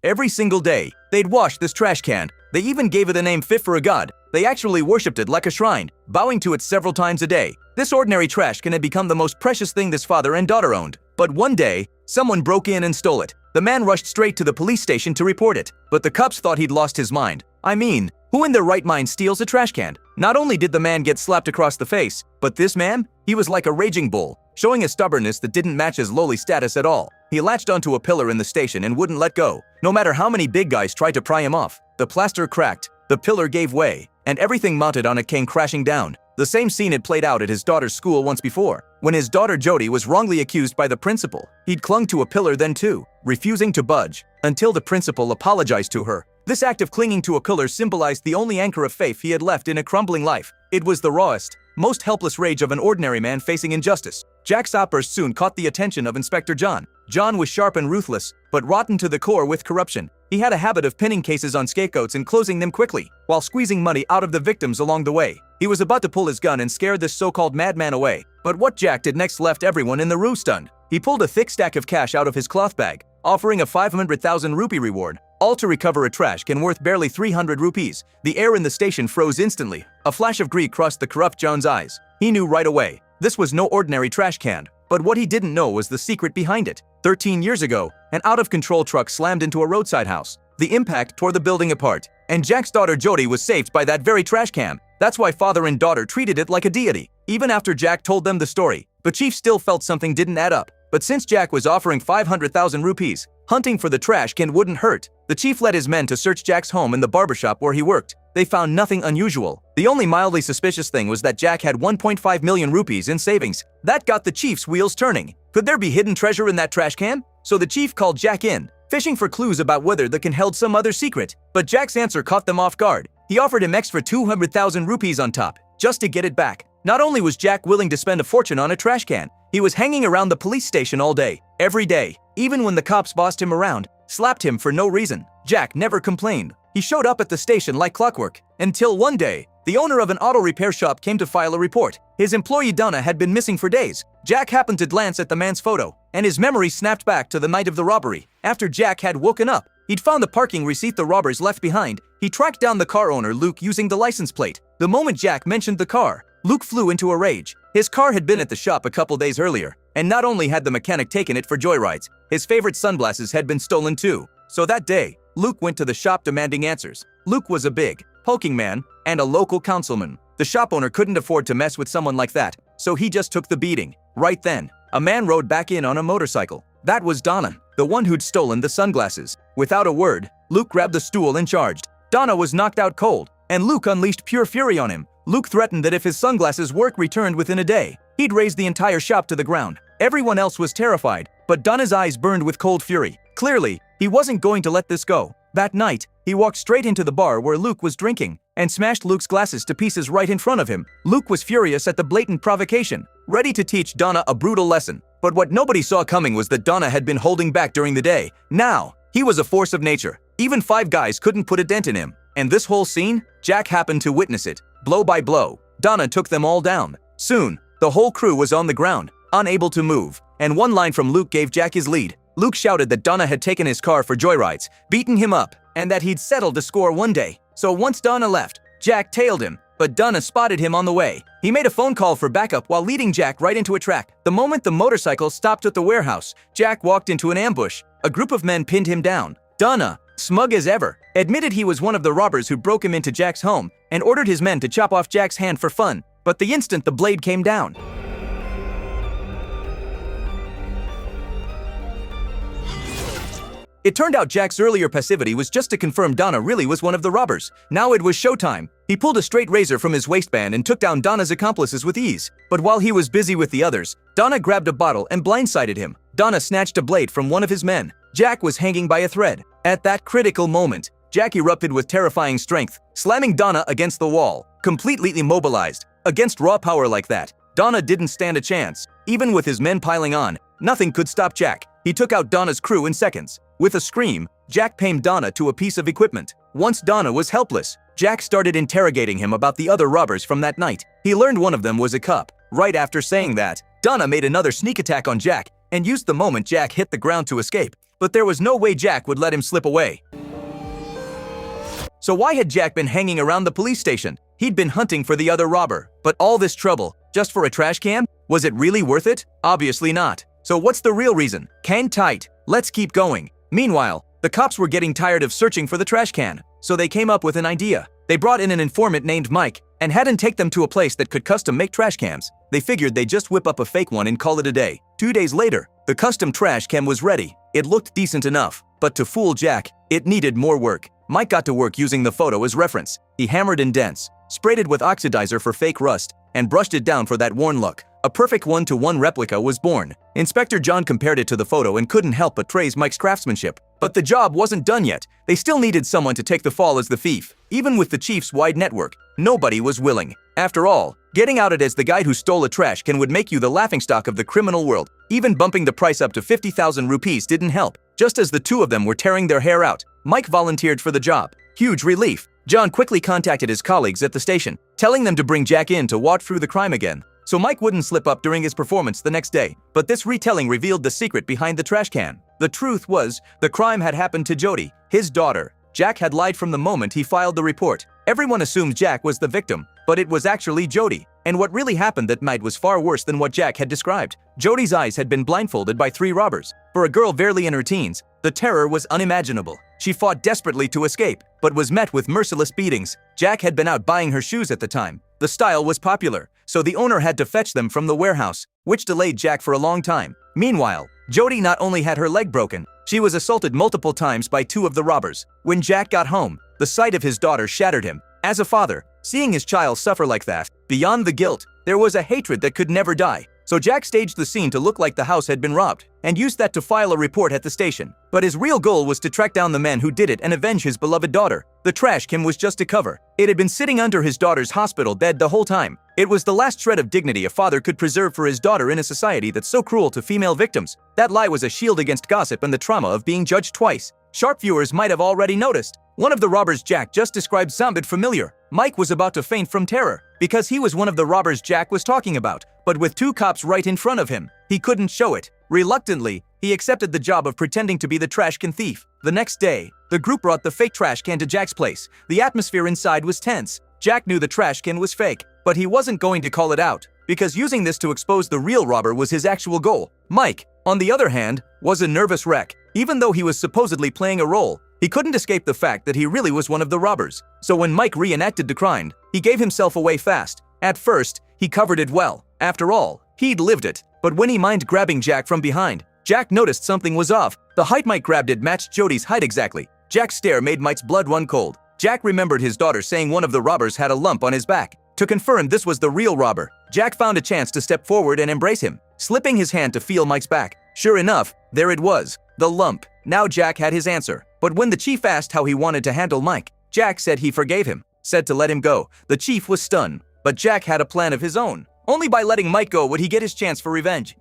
Every single day, they'd wash this trash can. They even gave it a name fit for a god. They actually worshipped it like a shrine, bowing to it several times a day. This ordinary trash can had become the most precious thing this father and daughter owned. But one day, someone broke in and stole it. The man rushed straight to the police station to report it, but the cops thought he'd lost his mind. I mean, who in their right mind steals a trash can? Not only did the man get slapped across the face, but this man, he was like a raging bull, showing a stubbornness that didn't match his lowly status at all. He latched onto a pillar in the station and wouldn't let go. No matter how many big guys tried to pry him off, the plaster cracked, the pillar gave way, and everything mounted on it came crashing down. The same scene had played out at his daughter's school once before. When his daughter Jody was wrongly accused by the principal, he'd clung to a pillar then too, refusing to budge, until the principal apologized to her. This act of clinging to a pillar symbolized the only anchor of faith he had left in a crumbling life. It was the rawest, most helpless rage of an ordinary man facing injustice. Jack's outburst soon caught the attention of Inspector John. John was sharp and ruthless, but rotten to the core with corruption. He had a habit of pinning cases on scapegoats and closing them quickly, while squeezing money out of the victims along the way. He was about to pull his gun and scare this so-called madman away, but what Jack did next left everyone in the room stunned. He pulled a thick stack of cash out of his cloth bag, offering a 500,000 rupee reward, all to recover a trash can worth barely 300 rupees. The air in the station froze instantly. A flash of greed crossed the corrupt John's eyes. He knew right away, this was no ordinary trash can. But what he didn't know was the secret behind it. 13 years ago, an out-of-control truck slammed into a roadside house. The impact tore the building apart, and Jack's daughter Jody was saved by that very trash can. That's why father and daughter treated it like a deity. Even after Jack told them the story, the chief still felt something didn't add up. But since Jack was offering 500,000 rupees, hunting for the trash can wouldn't hurt. The chief led his men to search Jack's home and the barbershop where he worked. They found nothing unusual. The only mildly suspicious thing was that Jack had 1.5 million rupees in savings. That got the chief's wheels turning. Could there be hidden treasure in that trash can? So the chief called Jack in, fishing for clues about whether the can held some other secret. But Jack's answer caught them off guard. He offered him extra 200,000 rupees on top, just to get it back. Not only was Jack willing to spend a fortune on a trash can, he was hanging around the police station all day, every day. Even when the cops bossed him around, slapped him for no reason, Jack never complained. He showed up at the station like clockwork, until one day, the owner of an auto repair shop came to file a report. His employee Donna had been missing for days. Jack happened to glance at the man's photo, and his memory snapped back to the night of the robbery. After Jack had woken up, he'd found the parking receipt the robbers left behind. He tracked down the car owner Luke using the license plate. The moment Jack mentioned the car, Luke flew into a rage. His car had been at the shop a couple days earlier, and not only had the mechanic taken it for joyrides, his favorite sunglasses had been stolen too. So that day, Luke went to the shop demanding answers. Luke was a big, hulking man, and a local councilman. The shop owner couldn't afford to mess with someone like that, so he just took the beating. Right then, a man rode back in on a motorcycle. That was Donna, the one who'd stolen the sunglasses. Without a word, Luke grabbed the stool and charged. Donna was knocked out cold, and Luke unleashed pure fury on him. Luke threatened that if his sunglasses work returned within a day, he'd raise the entire shop to the ground. Everyone else was terrified, but Donna's eyes burned with cold fury. Clearly, he wasn't going to let this go. That night, he walked straight into the bar where Luke was drinking, and smashed Luke's glasses to pieces right in front of him. Luke was furious at the blatant provocation, ready to teach Donna a brutal lesson. But what nobody saw coming was that Donna had been holding back during the day. Now, he was a force of nature. Even 5 guys couldn't put a dent in him. And this whole scene, Jack happened to witness it. Blow by blow, Donna took them all down. Soon, the whole crew was on the ground, unable to move. And one line from Luke gave Jack his lead. Luke shouted that Donna had taken his car for joyrides, beaten him up, and that he'd settled the score one day. So once Donna left, Jack tailed him, but Donna spotted him on the way. He made a phone call for backup while leading Jack right into a track. The moment the motorcycle stopped at the warehouse, Jack walked into an ambush. A group of men pinned him down. Donna, smug as ever, admitted he was one of the robbers who broke him into Jack's home and ordered his men to chop off Jack's hand for fun. But the instant the blade came down, it turned out Jack's earlier passivity was just to confirm Donna really was one of the robbers. Now it was showtime. He pulled a straight razor from his waistband and took down Donna's accomplices with ease. But while he was busy with the others, Donna grabbed a bottle and blindsided him. Donna snatched a blade from one of his men. Jack was hanging by a thread. At that critical moment, Jack erupted with terrifying strength, slamming Donna against the wall, completely immobilized. Against raw power like that, Donna didn't stand a chance. Even with his men piling on, nothing could stop Jack. He took out Donna's crew in seconds. With a scream, Jack pinned Donna to a piece of equipment. Once Donna was helpless, Jack started interrogating him about the other robbers from that night. He learned one of them was a cop. Right after saying that, Donna made another sneak attack on Jack and used the moment Jack hit the ground to escape. but there was no way Jack would let him slip away. So why had Jack been hanging around the police station? He'd been hunting for the other robber. But all this trouble, just for a trash can? Was it really worth it? Obviously not. So what's the real reason? Hang tight. Let's keep going. Meanwhile, the cops were getting tired of searching for the trash can, so they came up with an idea. They brought in an informant named Mike and had him take them to a place that could custom make trash cans. They figured they'd just whip up a fake one and call it a day. 2 days later, the custom trash can was ready. It looked decent enough, but to fool Jack, it needed more work. Mike got to work using the photo as reference. He hammered indents, sprayed it with oxidizer for fake rust, and brushed it down for that worn look. A perfect 1-to-1 replica was born. Inspector John compared it to the photo and couldn't help but praise Mike's craftsmanship. But the job wasn't done yet. They still needed someone to take the fall as the thief. Even with the chief's wide network, nobody was willing. After all, getting outed as the guy who stole a trash can would make you the laughingstock of the criminal world. Even bumping the price up to 50,000 rupees didn't help. Just as the two of them were tearing their hair out, Mike volunteered for the job. Huge relief. John quickly contacted his colleagues at the station, telling them to bring Jack in to walk through the crime again, so Mike wouldn't slip up during his performance the next day. But this retelling revealed the secret behind the trash can. The truth was, the crime had happened to Jody, his daughter. Jack had lied from the moment he filed the report. Everyone assumed Jack was the victim, but it was actually Jody. And what really happened that night was far worse than what Jack had described. Jody's eyes had been blindfolded by 3 robbers. For a girl barely in her teens, the terror was unimaginable. She fought desperately to escape, but was met with merciless beatings. Jack had been out buying her shoes at the time. The style was popular, so the owner had to fetch them from the warehouse, which delayed Jack for a long time. Meanwhile, Jody not only had her leg broken, she was assaulted multiple times by 2 of the robbers. When Jack got home, the sight of his daughter shattered him. As a father, seeing his child suffer like that, beyond the guilt, there was a hatred that could never die. So Jack staged the scene to look like the house had been robbed, and used that to file a report at the station. But his real goal was to track down the man who did it and avenge his beloved daughter. The trash can was just a cover. It had been sitting under his daughter's hospital bed the whole time. It was the last shred of dignity a father could preserve for his daughter in a society that's so cruel to female victims. That lie was a shield against gossip and the trauma of being judged twice. Sharp viewers might have already noticed. One of the robbers Jack just described sounded familiar. Mike was about to faint from terror, because he was one of the robbers Jack was talking about. But with 2 cops right in front of him, he couldn't show it. Reluctantly, he accepted the job of pretending to be the trash can thief. The next day, the group brought the fake trash can to Jack's place. The atmosphere inside was tense. Jack knew the trash can was fake, but he wasn't going to call it out, because using this to expose the real robber was his actual goal. Mike, on the other hand, was a nervous wreck. Even though he was supposedly playing a role, he couldn't escape the fact that he really was one of the robbers. So when Mike reenacted the crime, he gave himself away fast. At first, he covered it well. After all, he'd lived it. But when he minded grabbing Jack from behind, Jack noticed something was off. The height Mike grabbed it matched Jody's height exactly. Jack's stare made Mike's blood run cold. Jack remembered his daughter saying one of the robbers had a lump on his back. To confirm this was the real robber, Jack found a chance to step forward and embrace him, slipping his hand to feel Mike's back. Sure enough, there it was, the lump. Now Jack had his answer. But when the chief asked how he wanted to handle Mike, Jack said he forgave him, said to let him go. The chief was stunned, but Jack had a plan of his own. Only by letting Mike go would he get his chance for revenge.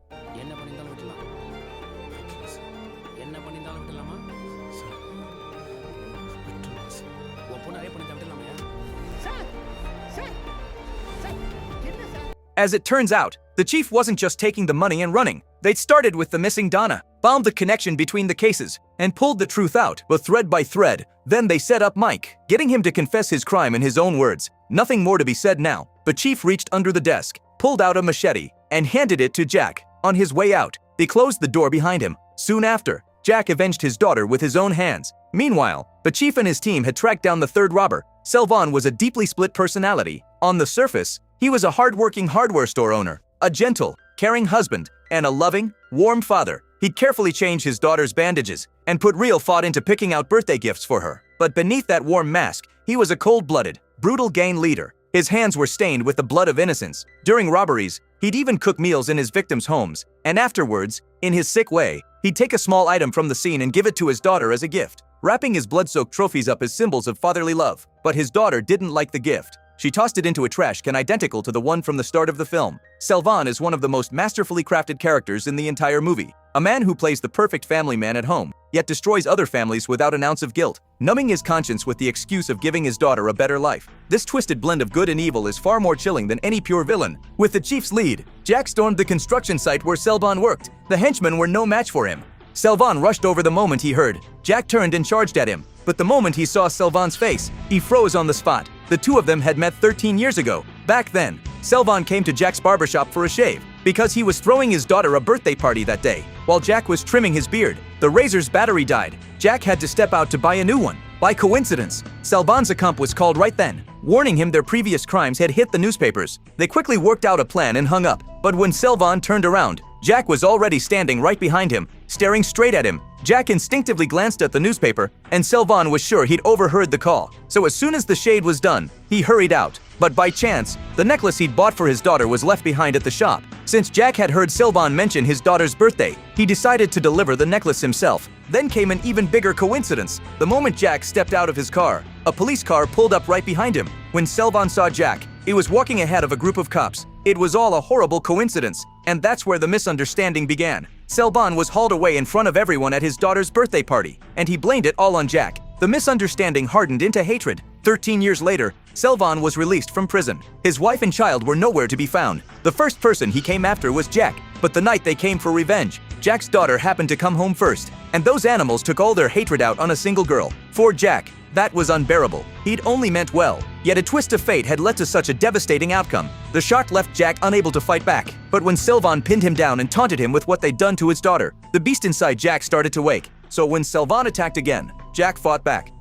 As it turns out, the chief wasn't just taking the money and running. They'd started with the missing Donna, found the connection between the cases, and pulled the truth out, but thread by thread. Then they set up Mike, getting him to confess his crime in his own words. Nothing more to be said now. The chief reached under the desk, pulled out a machete, and handed it to Jack. On his way out, they closed the door behind him. Soon after, Jack avenged his daughter with his own hands. Meanwhile, the chief and his team had tracked down the 3rd robber. Selvan was a deeply split personality. On the surface, he was a hard-working hardware store owner, a gentle, caring husband, and a loving, warm father. He'd carefully change his daughter's bandages and put real thought into picking out birthday gifts for her. But beneath that warm mask, he was a cold-blooded, brutal gang leader. His hands were stained with the blood of innocents. During robberies, he'd even cook meals in his victims' homes, and afterwards, in his sick way, he'd take a small item from the scene and give it to his daughter as a gift, wrapping his blood-soaked trophies up as symbols of fatherly love. But his daughter didn't like the gift. She tossed it into a trash can identical to the one from the start of the film. Selvan is one of the most masterfully crafted characters in the entire movie. A man who plays the perfect family man at home, yet destroys other families without an ounce of guilt, numbing his conscience with the excuse of giving his daughter a better life. This twisted blend of good and evil is far more chilling than any pure villain. With the chief's lead, Jack stormed the construction site where Selvan worked. The henchmen were no match for him. Selvan rushed over the moment he heard. Jack turned and charged at him. But the moment he saw Selvan's face, he froze on the spot. The two of them had met 13 years ago. Back then, Selvan came to Jack's barbershop for a shave because he was throwing his daughter a birthday party that day. While Jack was trimming his beard, the razor's battery died. Jack had to step out to buy a new one. By coincidence, Selvan's accomplice was called right then, warning him their previous crimes had hit the newspapers. They quickly worked out a plan and hung up. But when Selvan turned around, Jack was already standing right behind him, staring straight at him. Jack instinctively glanced at the newspaper, and Selvan was sure he'd overheard the call. So as soon as the shade was done, he hurried out. But by chance, the necklace he'd bought for his daughter was left behind at the shop. Since Jack had heard Selvan mention his daughter's birthday, he decided to deliver the necklace himself. Then came an even bigger coincidence. The moment Jack stepped out of his car, a police car pulled up right behind him. When Selvan saw Jack, he was walking ahead of a group of cops. It was all a horrible coincidence, and that's where the misunderstanding began. Selvan was hauled away in front of everyone at his daughter's birthday party, and he blamed it all on Jack. The misunderstanding hardened into hatred. 13 years later, Selvan was released from prison. His wife and child were nowhere to be found. The first person he came after was Jack, but the night they came for revenge, Jack's daughter happened to come home first, and those animals took all their hatred out on a single girl. For Jack, that was unbearable. He'd only meant well, yet a twist of fate had led to such a devastating outcome. The shot left Jack unable to fight back, but when Selvan pinned him down and taunted him with what they'd done to his daughter, the beast inside Jack started to wake. So when Selvan attacked again, Jack fought back.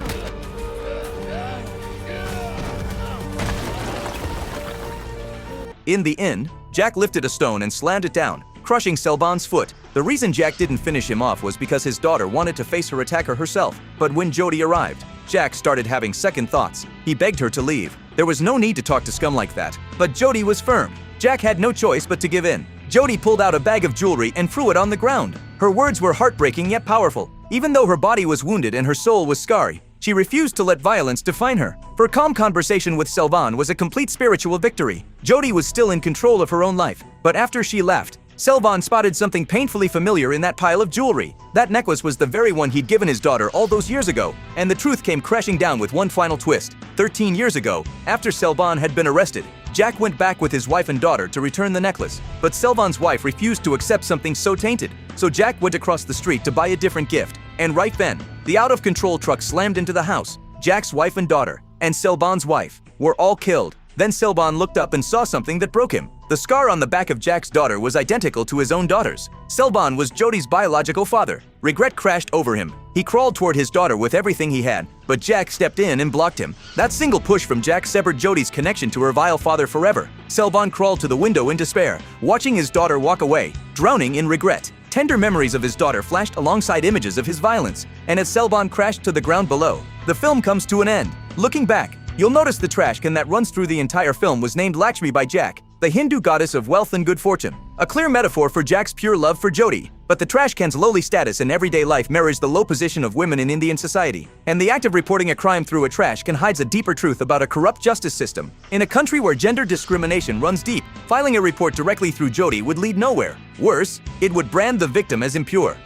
In the end, Jack lifted a stone and slammed it down, crushing Selvan's foot. The reason Jack didn't finish him off was because his daughter wanted to face her attacker herself. But when Jody arrived, Jack started having second thoughts. He begged her to leave. There was no need to talk to scum like that. But Jody was firm. Jack had no choice but to give in. Jody pulled out a bag of jewelry and threw it on the ground. Her words were heartbreaking yet powerful. Even though her body was wounded and her soul was scarred, she refused to let violence define her. Her calm conversation with Selvan was a complete spiritual victory. Jody was still in control of her own life, but after she left, Selvan spotted something painfully familiar in that pile of jewelry. That necklace was the very one he'd given his daughter all those years ago, and the truth came crashing down with one final twist. 13 years ago, after Selvan had been arrested, Jack went back with his wife and daughter to return the necklace. But Selvan's wife refused to accept something so tainted, so Jack went across the street to buy a different gift. And right then, the out-of-control truck slammed into the house. Jack's wife and daughter, and Selvan's wife, were all killed. Then Selvan looked up and saw something that broke him. The scar on the back of Jack's daughter was identical to his own daughter's. Selvan was Jody's biological father. Regret crashed over him. He crawled toward his daughter with everything he had, but Jack stepped in and blocked him. That single push from Jack severed Jody's connection to her vile father forever. Selvan crawled to the window in despair, watching his daughter walk away, drowning in regret. Tender memories of his daughter flashed alongside images of his violence, and as Selvan crashed to the ground below, the film comes to an end. Looking back, you'll notice the trash can that runs through the entire film was named Lakshmi by Jack, the Hindu goddess of wealth and good fortune. A clear metaphor for Jack's pure love for Jody. But the trash can's lowly status in everyday life mirrors the low position of women in Indian society. And the act of reporting a crime through a trash can hides a deeper truth about a corrupt justice system. In a country where gender discrimination runs deep, filing a report directly through Jody would lead nowhere. Worse, it would brand the victim as impure.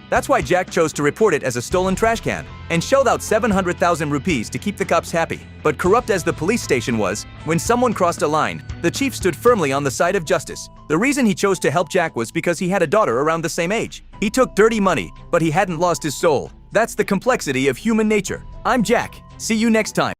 That's why Jack chose to report it as a stolen trash can and shelled out 700,000 rupees to keep the cops happy. But corrupt as the police station was, when someone crossed a line, the chief stood firmly on the side of justice. The reason he chose to help Jack was because he had a daughter around the same age. He took dirty money, but he hadn't lost his soul. That's the complexity of human nature. I'm Jack. See you next time.